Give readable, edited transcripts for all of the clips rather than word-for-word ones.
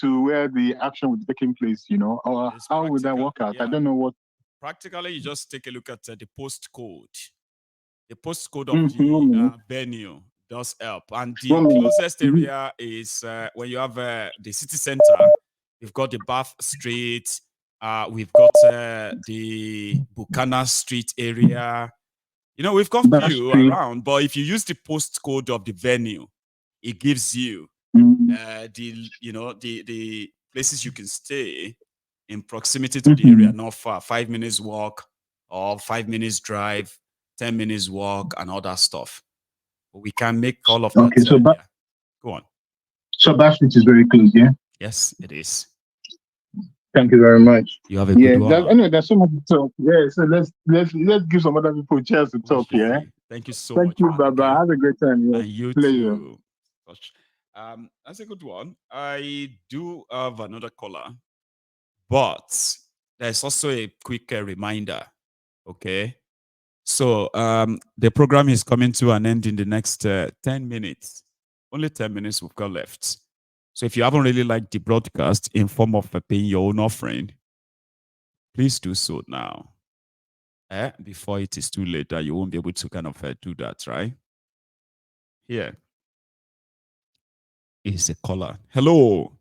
to where the action would be taking place, or It's how would that practical, work out? yeah. I don't know what. Practically, you just take a look at the postcode. The postcode of the venue does help. And the closest area is when you have the city center, we've got the Bath Street, we've got the Buchanan Street area. We've got few around, but if you use the postcode of the venue, it gives you the places you can stay in proximity to the area, not far, 5 minutes walk or 5 minutes drive, 10 minutes walk, and all that stuff. But we can make all of that. Okay, so yeah. Go on. So Bath Street is very close, yeah? Yes, it is. Thank you very much. You have a good one. Anyway, there's so much to talk. Yeah, so let's give some other people a chance to talk. Yeah. Thank you so much. Thank you, Baba. Okay? Have a great time. Yeah. And you too. That's a good one. I do have another caller, but there's also a quick reminder. Okay. So the program is coming to an end in the next 10 minutes. Only 10 minutes we've got left. So if you haven't really liked the broadcast in form of paying your own offering, please do so now. Before it is too late, you won't be able to kind of do that, right? Here is a caller. Hello.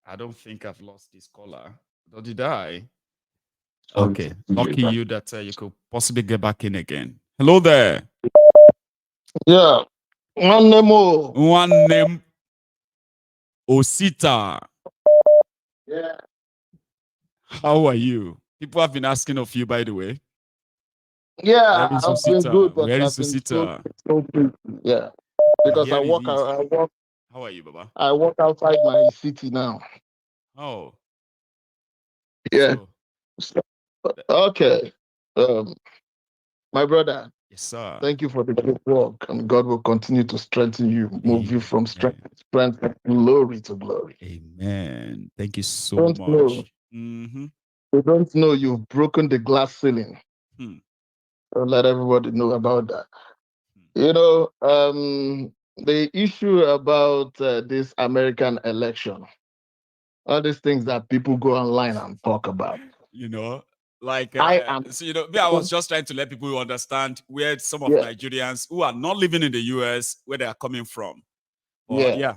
I don't think I've lost this caller. Or did I? Okay. Lucky you that you could possibly get back in again. Hello there. Yeah. One name. Osita. Yeah. How are you? People have been asking of you, by the way. Yeah, I've been good, but where is Osita? Yeah, because I walk. How are you, Baba? I walk outside my city now. Oh. Yeah. So, okay. My brother. Yes, sir. Thank you for the good work, and God will continue to strengthen you, move you from strength to strength, glory to glory. Amen. Thank you so much. We don't know you've broken the glass ceiling. So let everybody know about that. The issue about this American election, all these things that people go online and talk about. Like I was just trying to let people understand where some of Nigerians who are not living in the US, where they are coming from. But,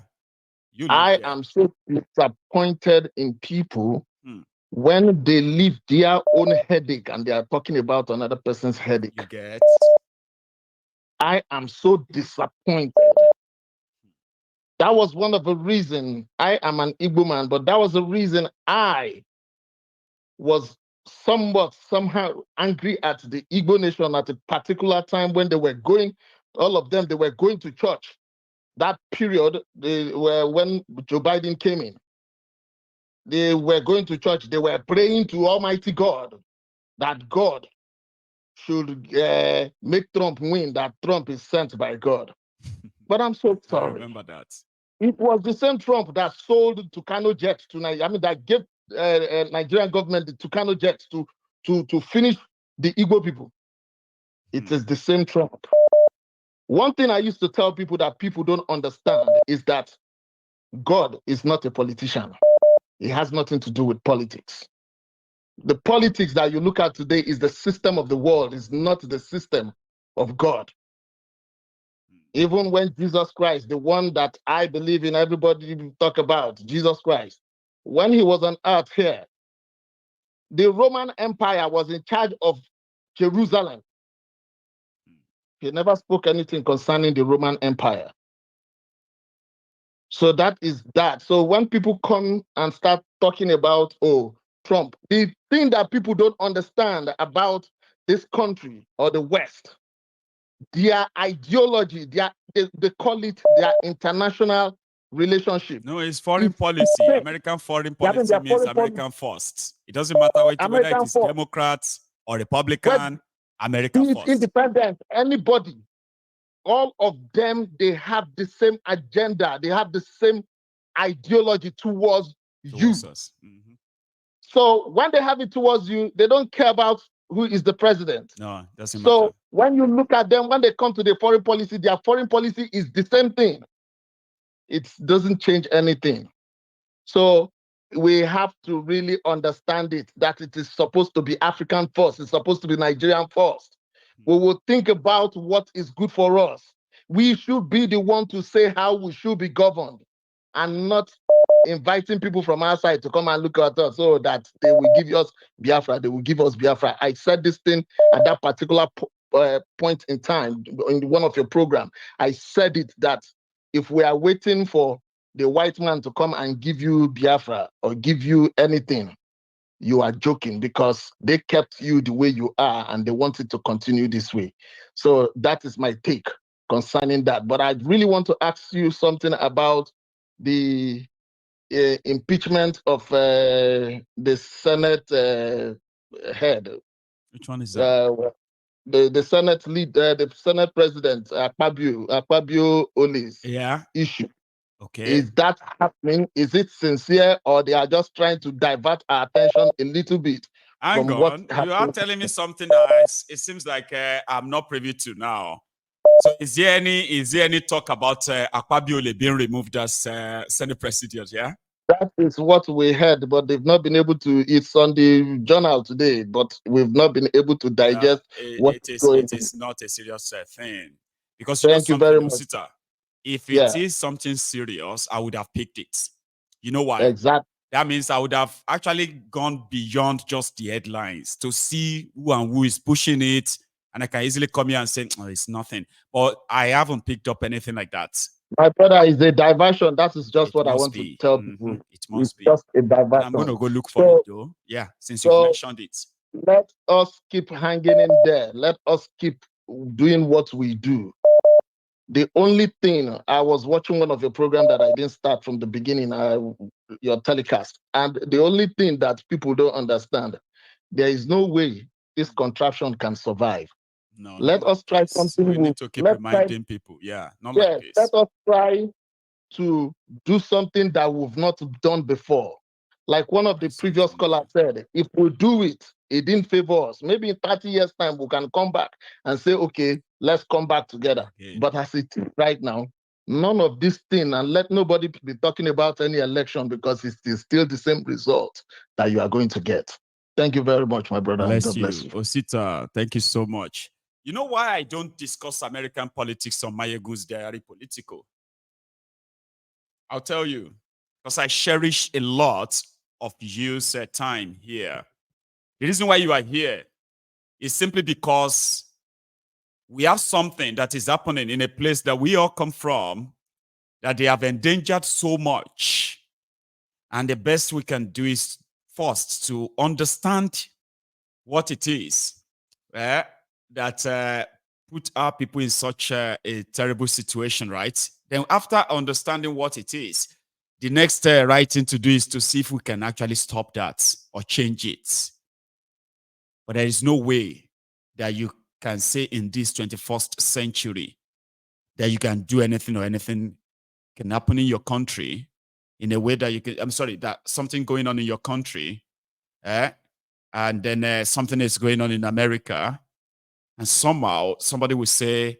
I am so disappointed in people when they leave their own headache and they are talking about another person's headache. You get? I am so disappointed. That was one of the reasons. I am an Igbo man, but that was the reason I was somehow angry at the Igbo nation at a particular time when they were going, all of them, they were going to church. That period, when Joe Biden came in, they were going to church. They were praying to Almighty God that God should make Trump win, that Trump is sent by God. But I'm so sorry. I remember that. It was the same Trump that sold Tucano jets to Nigeria. I mean, that gave Nigerian government the Tucano jets to finish the Igbo people. It is the same Trump. One thing I used to tell people that people don't understand is that God is not a politician. It has nothing to do with politics. The politics that you look at today is the system of the world, is not the system of God. Even when Jesus Christ, the one that I believe in, everybody talk about, Jesus Christ, when he was on earth here, the Roman Empire was in charge of Jerusalem. He never spoke anything concerning the Roman Empire. So that is that. So when people come and start talking about, Trump, the thing that people don't understand about this country or the West, their ideology, they call it their international relationship. No, it's foreign policy. American foreign policy means American first. It doesn't matter whether it is Democrats or Republican, American first. Independent, anybody, all of them, they have the same agenda. They have the same ideology towards you. Us. So when they have it towards you, they don't care about who is the president. No, doesn't matter. So when you look at them, when they come to the foreign policy, their foreign policy is the same thing. it doesn't change anything. So we have to really understand it, that it is supposed to be African first. It's supposed to be Nigerian first. We will think about what is good for us. We should be the one to say how we should be governed, and not inviting people from outside to come and look at us so that they will give us Biafra, they will give us Biafra. I said this thing at that particular point in time in one of your programs. I said it, that if we are waiting for the white man to come and give you Biafra or give you anything, you are joking, because they kept you the way you are and they wanted to continue this way. So that is my take concerning that. But I really want to ask you something about the impeachment of the Senate head. Which one is that? The Senate lead, the Senate President Akpabio Oli's issue. Okay. Is that happening? Is it sincere, or they are just trying to divert our attention a little bit Hang from what on. happened? You are telling me something that it seems like I'm not privy to now. So is there any talk about Akpabio being removed as Senate President? Yeah. That is what we heard, but they've not been able to. It's on the journal today, but we've not been able to digest it is not a serious thing, because you know Thank you very something, much. Osita. If it is something serious, I would have picked it. You know why? Exactly. That means I would have actually gone beyond just the headlines to see who and who is pushing it, and I can easily come here and say, oh, it's nothing. But I haven't picked up anything like that. My brother, is a diversion. That is just what I want to tell people. It must be Just a diversion. And I'm going to go look for it, though. Yeah, since you've mentioned it. Let us keep hanging in there. Let us keep doing what we do. The only thing, I was watching one of your program that I didn't start from the beginning, your telecast, and the only thing that people don't understand, there is no way this contraption can survive. No, let us try something. We need to keep reminding people. Yeah, not like this. Let us try to do something that we've not done before. Like one of the previous callers said, if we do it, it didn't favor us. Maybe in 30 years' time, we can come back and say, okay, let's come back together. Okay. But as it is right now, none of this thing, and let nobody be talking about any election, because it is still the same result that you are going to get. Thank you very much, my brother. Bless you. Osita, thank you so much. You know why I don't discuss American politics on Mayegu's Diary Political? I'll tell you, because I cherish a lot of you's time here. The reason why you are here is simply because we have something that is happening in a place that we all come from, that they have endangered so much. And the best we can do is first to understand what it is that put our people in such a terrible situation, right? Then after understanding what it is, the next right thing to do is to see if we can actually stop that or change it. But there is no way that you can say in this 21st century that you can do anything, or anything can happen in your country in a way that you can, that something going on in your country, and then something is going on in America, and somehow somebody will say,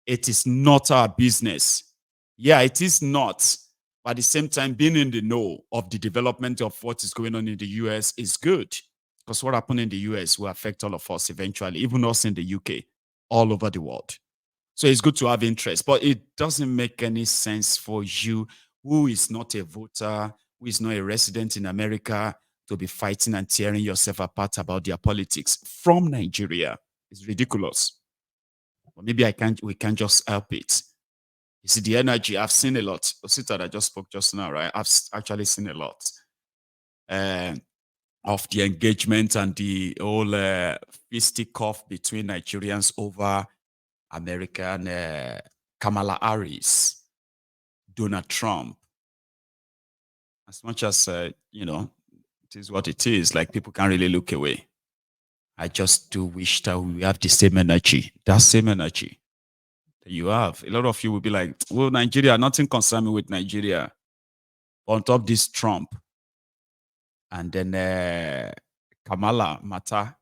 it is not our business. Yeah, it is not. But at the same time, being in the know of the development of what is going on in the US is good. Because what happened in the US will affect all of us eventually, even us in the UK, all over the world. So it's good to have interest, but it doesn't make any sense for you, who is not a voter, who is not a resident in America, to be fighting and tearing yourself apart about their politics from Nigeria. It's ridiculous. Or maybe we can't just help it. You see, the energy, I've seen a lot. Osita, I just spoke just now, right? I've actually seen a lot of the engagement and the whole fisticuff between Nigerians over American Kamala Harris, Donald Trump. As much as, it is what it is, like people can't really look away. I just do wish that we have the same energy, that same energy that you have. A lot of you will be like, well, Nigeria, nothing concern me with Nigeria. On top this Trump. And then Kamala matter.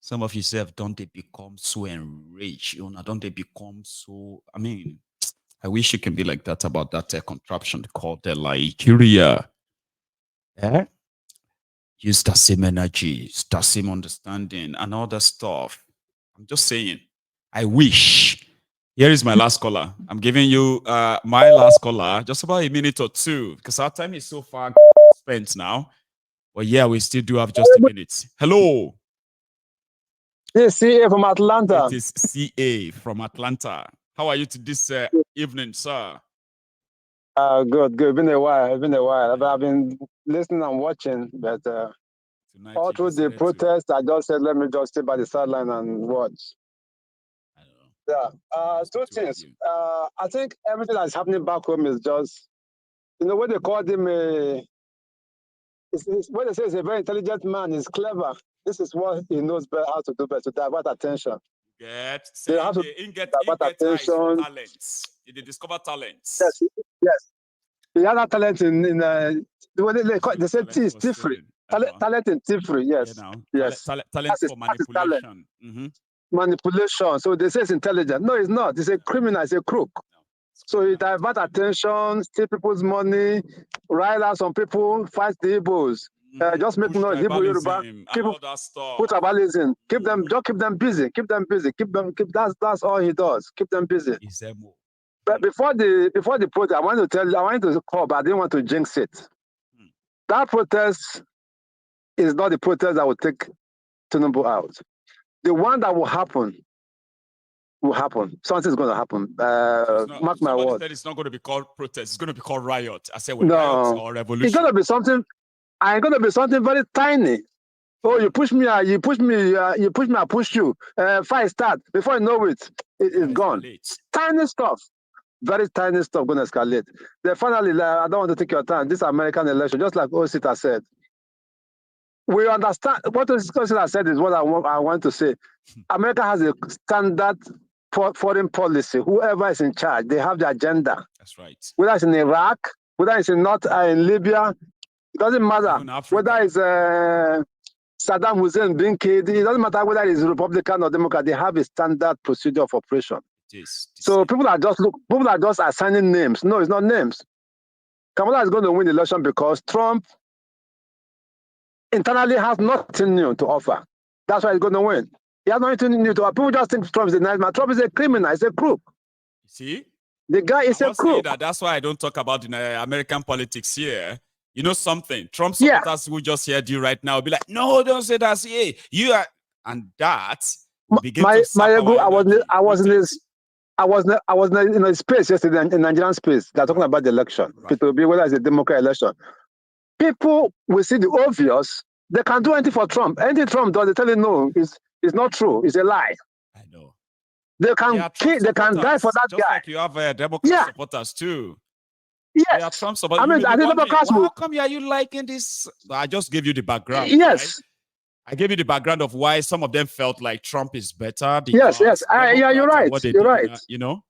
Some of yourself, don't they become so enraged? Don't they become so, I wish you can be like that about that contraption called the Nigeria. Yeah? Use that same energy, use that same understanding, and all that stuff. I'm just saying, I wish. Here is my last caller. I'm giving you my last caller, just about a minute or two, because our time is so far spent now. But yeah, we still do have just a minute. Hello. This CA from Atlanta. It is CA from Atlanta. How are you to this evening, sir? Good. Been a while. I've been listening and watching, but all through the protest, I just said, let me just stay by the sideline and watch. Yeah. Two things. I think everything that's happening back home is just, what they call him what they say is a very intelligent man, is clever. This is what he knows how to do better, to divert attention. Get attention. Talents. They discover talents. Yes. He has that talent they say thievery. Talent in thievery, yes. Yes. Talent for manipulation. Manipulation. So they say it's intelligent. No, it's not. It's a criminal, it's a crook. So he divert attention, steal people's money, rile out some people, fight the Igbos. Just make noise. Igbo, Yoruba, put tribalism. Keep them busy. That's all he does. Keep them busy. But before the protest, I wanted to call, but I didn't want to jinx it. That protest is not the protest that will take Tinubu out. The one that will happen. Something's going to happen. Mark my words. It's not going to be called protest. It's going to be called riot. I said, riot or revolution. It's going to be something. I'm going to be something very tiny. Oh, you push me, I push you. Fight start. Before you know it, it's gone. Tiny stuff. Very tiny stuff going to escalate. Then finally, I don't want to take your time. This American election, just like Osita said, we understand what Osita said is what I want to say. America has a standard foreign policy. Whoever is in charge, they have the agenda. That's right. Whether it's in Iraq, whether it's in Libya, it doesn't matter. Whether it's Saddam Hussein being killed, it doesn't matter whether it's Republican or Democrat. They have a standard procedure of operation. So people are just assigning names. No, it's not names. Kamala is going to win the election because Trump internally has nothing new to offer. That's why he's going to win. He has nothing new to offer. People just think Trump is a nice man. Trump is a criminal. He's a crook. See? The guy is a crook. That's why I don't talk about American politics here. You know something? Trump supporters who just heard you right now will be like, no, don't say that. Yeah, you are, and that will begin to I was in a space yesterday, in Nigerian space. They're talking about the election. Right. It will be whether it's a Democrat election. People will see the obvious. They can do anything for Trump. Anything Trump does, they tell you no, it's not true. It's a lie. I know. They can kill, they can die for that just guy. Like you have Democrat supporters too. Yes. Trump supporters. I mean, I think Democrats how come are you liking this? I just gave you the background. Yes. Right? I gave you the background of why some of them felt like Trump is better. Yes. Yeah, you're right. You're right. You know.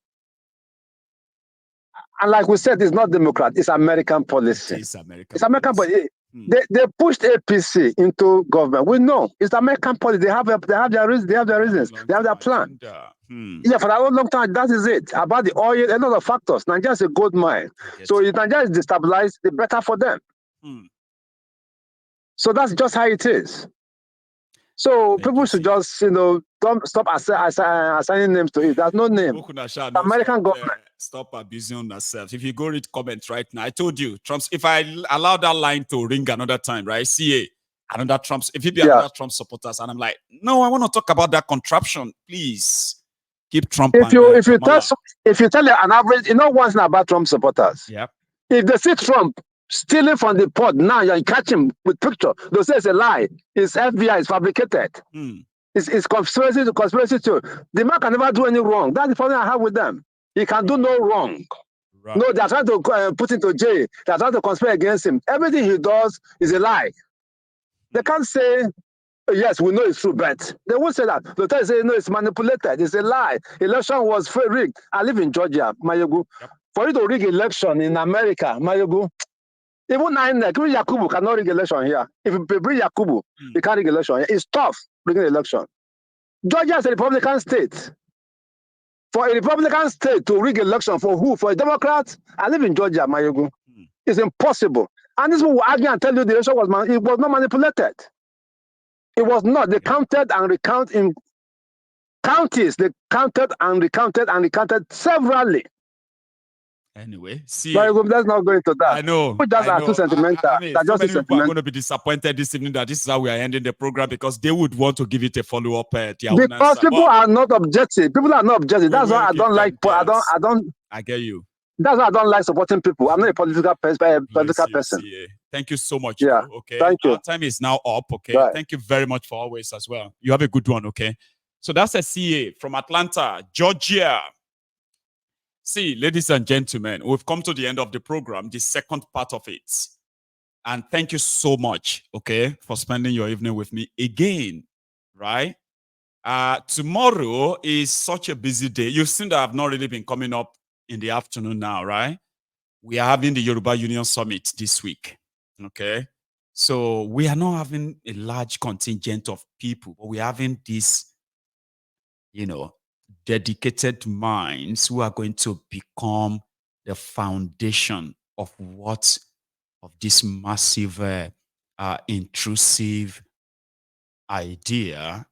And like we said, it's not Democrat. It's American policy. It's American policy. They pushed APC into government. We know it's American policy. They have their reasons. They have their plan. Yeah, for a long time, that is it. About the oil, a lot of factors. Nigeria is a gold mine. So if Nigeria is destabilized, the better for them. So that's just how it is. So people should just, don't stop assigning names to it. There's no name. American government. Stop abusing ourselves. If you go read comments right now, I told you, Trump's. If I allow that line to ring another time, right? CA, another Trump's. If you be another Trump supporters, and I'm like, no, I want to talk about that contraption, please. Keep Trump. If you tell an average, one thing about Trump supporters. Yeah. If they see Trump stealing from the pot, now you catch him with picture. They'll say it's a lie. It's FBI. It's fabricated. It's conspiracy too. The man can never do any wrong. That's the problem I have with them. He can do no wrong. Right. No, they're trying to put him to jail. They're trying to conspire against him. Everything he does is a lie. They can't say, yes, we know it's true, but they won't say that. They'll tell you, say, no, it's manipulated. It's a lie. Election was rigged. I live in Georgia, Mayogu. Yep. For you to rig election in America, Mayogu, even Yakubu cannot rig election here. If you bring Yakubu, you can't rig election here. It's tough rigging election. Georgia is a Republican state. For a Republican state to rig election for who? For a Democrat? I live in Georgia, Mayogu. It's impossible. And this will argue and tell you the election was not manipulated. It was not. They counted and recounted in counties. They counted and recounted severally. Anyway, see, let's not go into that. I know. Just are too sentimental. I mean, so many people are going to be disappointed this evening that this is how we are ending the program because they would want to give it a follow-up. Because people are not objective. People are not objective. That's why I don't like. I get you. That's why I don't like supporting people. I'm not a political person. Thank you so much. Yeah. Bro, okay. Thank you. Our time is now up. Okay. Right. Thank you very much for always as well. You have a good one. Okay. So that's a CA from Atlanta, Georgia. See, ladies and gentlemen, we've come to the end of the program, the second part of it. And thank you so much, okay, for spending your evening with me again, right? Tomorrow is such a busy day. You've seen that I've not really been coming up in the afternoon now, right? We are having the Yoruba Union Summit this week, okay? So we are not having a large contingent of people, but we're having this, dedicated minds who are going to become the foundation of this massive, intrusive idea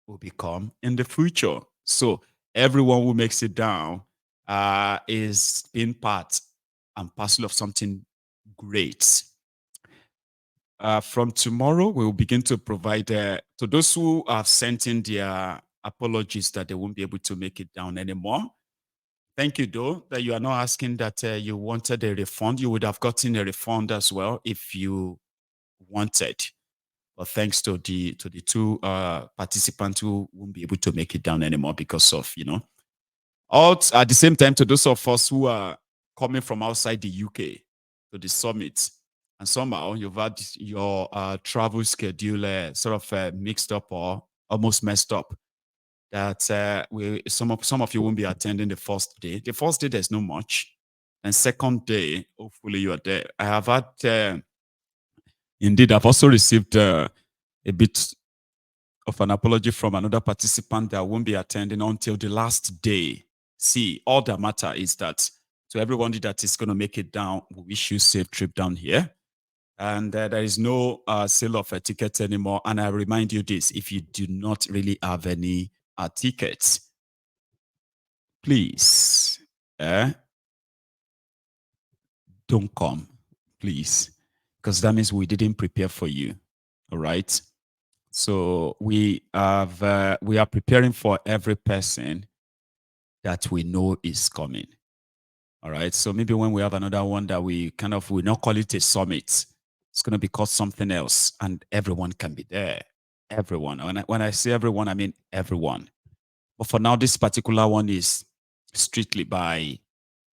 will become in the future. So everyone who makes it down is being part and parcel of something great. From tomorrow, we will begin to provide to those who have sent in their apologies that they won't be able to make it down anymore. Thank you, though, that you are not asking that you wanted a refund. You would have gotten a refund as well if you wanted. But thanks to the two participants who won't be able to make it down anymore because of, All at the same time, to those of us who are coming from outside the UK to the summit, and somehow you've had your travel schedule sort of mixed up or almost messed up. That some of you won't be attending the first day. The first day there's no much, and second day hopefully you are there. I have had indeed I've also received a bit of an apology from another participant that won't be attending until the last day. See, all that matter is that to everybody that is going to make it down, we wish you a safe trip down here. And there is no sale of a ticket anymore. And I remind you this: if you do not really have any tickets, please don't come, please, because that means we didn't prepare for you. All right. So we are preparing for every person that we know is coming. All right. So maybe when we have another one that we not call it a summit, it's going to be called something else, and everyone can be there. Everyone. When I say everyone, I mean everyone. But for now, this particular one is strictly by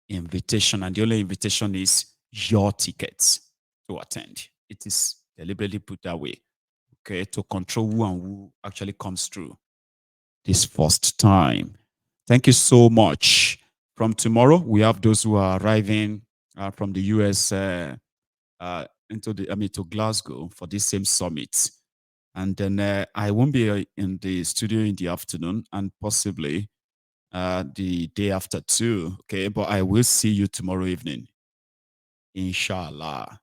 invitation, and the only invitation is your tickets to attend. It is deliberately put that way, okay, to control who and who actually comes through this first time. Thank you so much. From tomorrow, we have those who are arriving from the US to Glasgow for this same summit. And then I won't be in the studio in the afternoon, and possibly the day after too. Okay, but I will see you tomorrow evening, inshallah.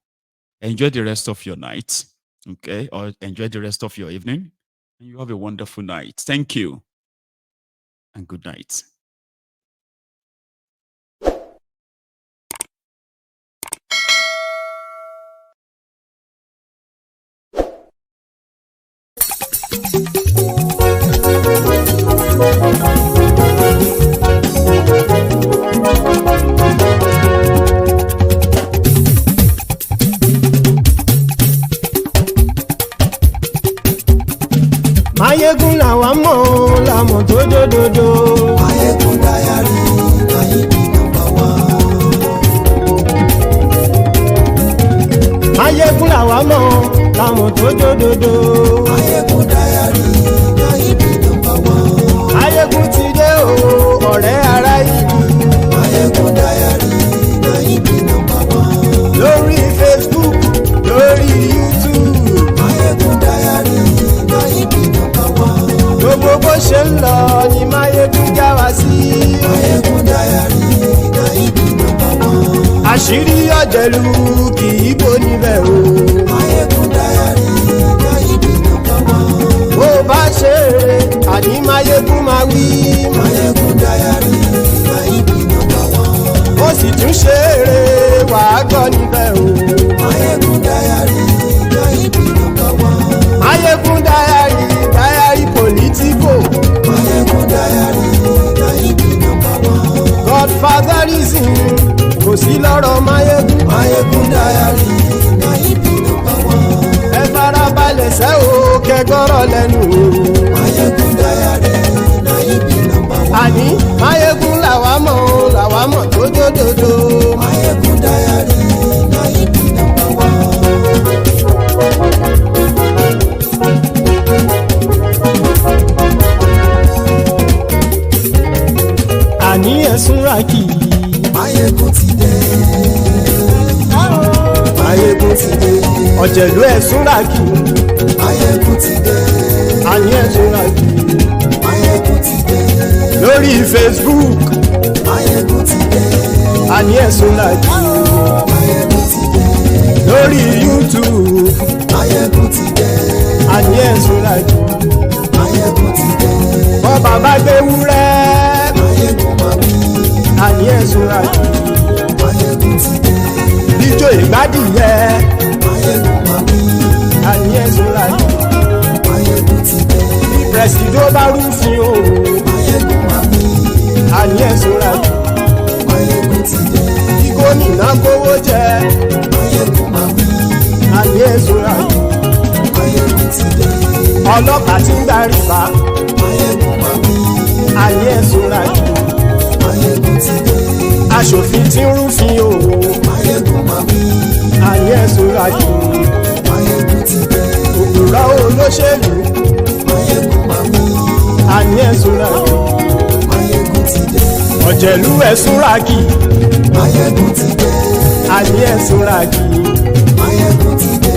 Enjoy the rest of your night, okay, or enjoy the rest of your evening, and you have a wonderful night. Thank you, and good night. Mayegun làwa mọ̀ làmọ̀ tó dòdòdò. Mayegun Diary, Mayegun #1. Mayegun làwa mọ̀ làmọ̀ tó dòdòdò. Mayegun Diary, Mayegun #1. Mayegun ti dé o, ọ̀rẹ́ ará ìlú. Mayegun Diary, Mayegun #1. Lórí Facebook, lórí YouTube. Mayegun Diary, Mayegun #1. Gbogbo bó ṣe ń lọ ni Mayegun já wa sí. Mayegun diary na ibi number one. àṣírí ọ̀jẹ̀lú kì í bò níbẹ̀ o. Mayegun diary na ibi number one. bó bá ṣe eré àní Mayegun máa wí. Mayegun diary na ibi number one. ó sì tún ṣe eré wàá gbọ́ níbẹ̀ o. Mayegun diary na ibi number one. Mayegun diary politico. Mayegun diary na ibi number one. Godfatherism kò sí lọ́rọ̀ Mayegun. Mayegun diary na ibi number one. ẹ farabalẹ̀ sẹ́ o kẹgọ́rọ̀ lẹ́nu o. Mayegun diary na ibi number one. àní Mayegun làwa mọ̀ tó dódòdó. Mayegun diary na ibi number one. àní ẹ̀sùn ràkì. Mayegun ti dé. Mayegun ti dé. ọ̀jẹ̀lú ẹ̀sùn ràkì. Mayegun ti dé. àní ẹ̀sùn ràkì. Mayegun ti dé. lórí Facebook. Mayegun ti dé. àní ẹ̀sùn ràkì. Mayegun ti dé. lórí YouTube. Mayegun ti dé. àní ẹ̀sùn ràkì. Mayegun ti dé. bọ́ bàbá gbé wúrẹ́. Mayegun máa wí. àní ẹ̀sùn ràkì. Mayegun ti dé. ijó ìgbádìyẹ. Mayegun máa wí. àní ẹ̀sùn ràkì. Mayegun ti dé. pẹ̀sìdó bá rúfin o. Mayegun máa wí. àní ẹ̀sùn ràkì. Mayegun ti dé. kí gómìnà kówó jẹ. Mayegun máa wí. àní ẹ̀sùn ràkì. Mayegun ti dé. ọlọ́pàá tí ń gba rìbá. Mayegun máa wí. àní ẹ̀sùn ràkì. Mayegun ti dé. aṣòfin tí ń rúfin o. Mayegun máa wí. àní ẹ̀sùn ràkì. Mayegun ti dé. òpùrọ́ olóṣèlú. Mayegun máa wí. àní ẹ̀sùn ràkì. Mayegun ti dé. ọ̀jẹ̀lú ẹ̀sùn ràkì. Mayegun ti dé. àní ẹ̀sùn ràkì. Mayegun ti dé.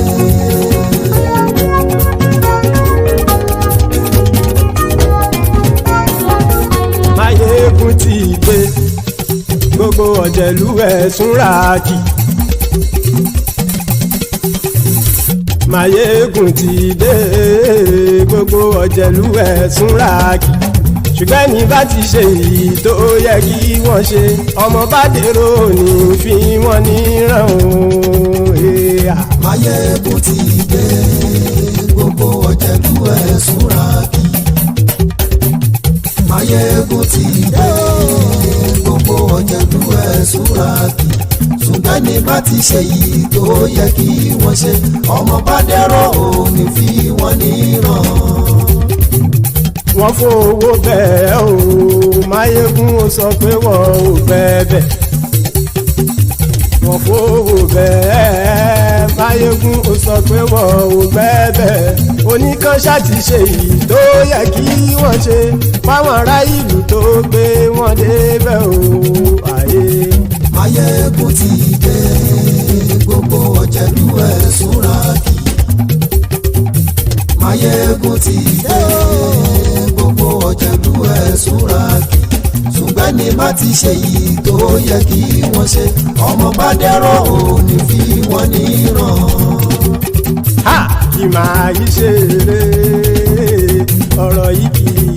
Mayegun ti dé. gbogbo ọ̀jẹ̀lú ẹ̀sùn ràkì. Mayegun ti dé. gbogbo ọ̀jẹ̀lú ẹ̀sùn ràkì. ṣùgbọ́n ní bá ti ṣe èyí tó yẹ kí wọ́n ṣe ọmọ bá dèrò ní fi wọ́n níran o. Mayegun ti dé. Gbogbo ọ̀jẹ̀lú ẹ̀sùn ràkì. Mayegun ti dé. Gbogbo ọ̀jẹ̀lú ẹ̀sùn ràkì. ṣùgbọ́n ní bá ti ṣe yìí tó yẹ kí wọ́n ṣe ọmọ bá dẹ́rọ̀ ò ní fi wọ́n níran. wọ́n fowó bẹ́ẹ̀ o Mayegun ó sọ pé wọ́n ò fẹ́ bẹ́ẹ̀. wọ́n fowó bẹ́ẹ̀ Mayegun ó sọ pé wọ́n ò fẹ́ bẹ́ẹ̀. oníkan ṣáàtì ṣe yìí tó yẹ kí wọ́n ṣe fáwọn ará ìlú tó gbé wọn débẹ̀ o. ayé Mayegun ti dé gbogbo ọ̀jẹ̀lú ẹ̀sùn ràkì. Mayegun ti dé gbogbo ọ̀jẹ̀lú ẹ̀sùn ràkì. ṣùgbọ́n ní má ti ṣe yìí tó yẹ kí wọ́n ṣe ọmọ bá dẹ́rọ̀ ò ní fi wọ́n níran. kì máa yí ṣe eré ọ̀rọ̀ yìí kì í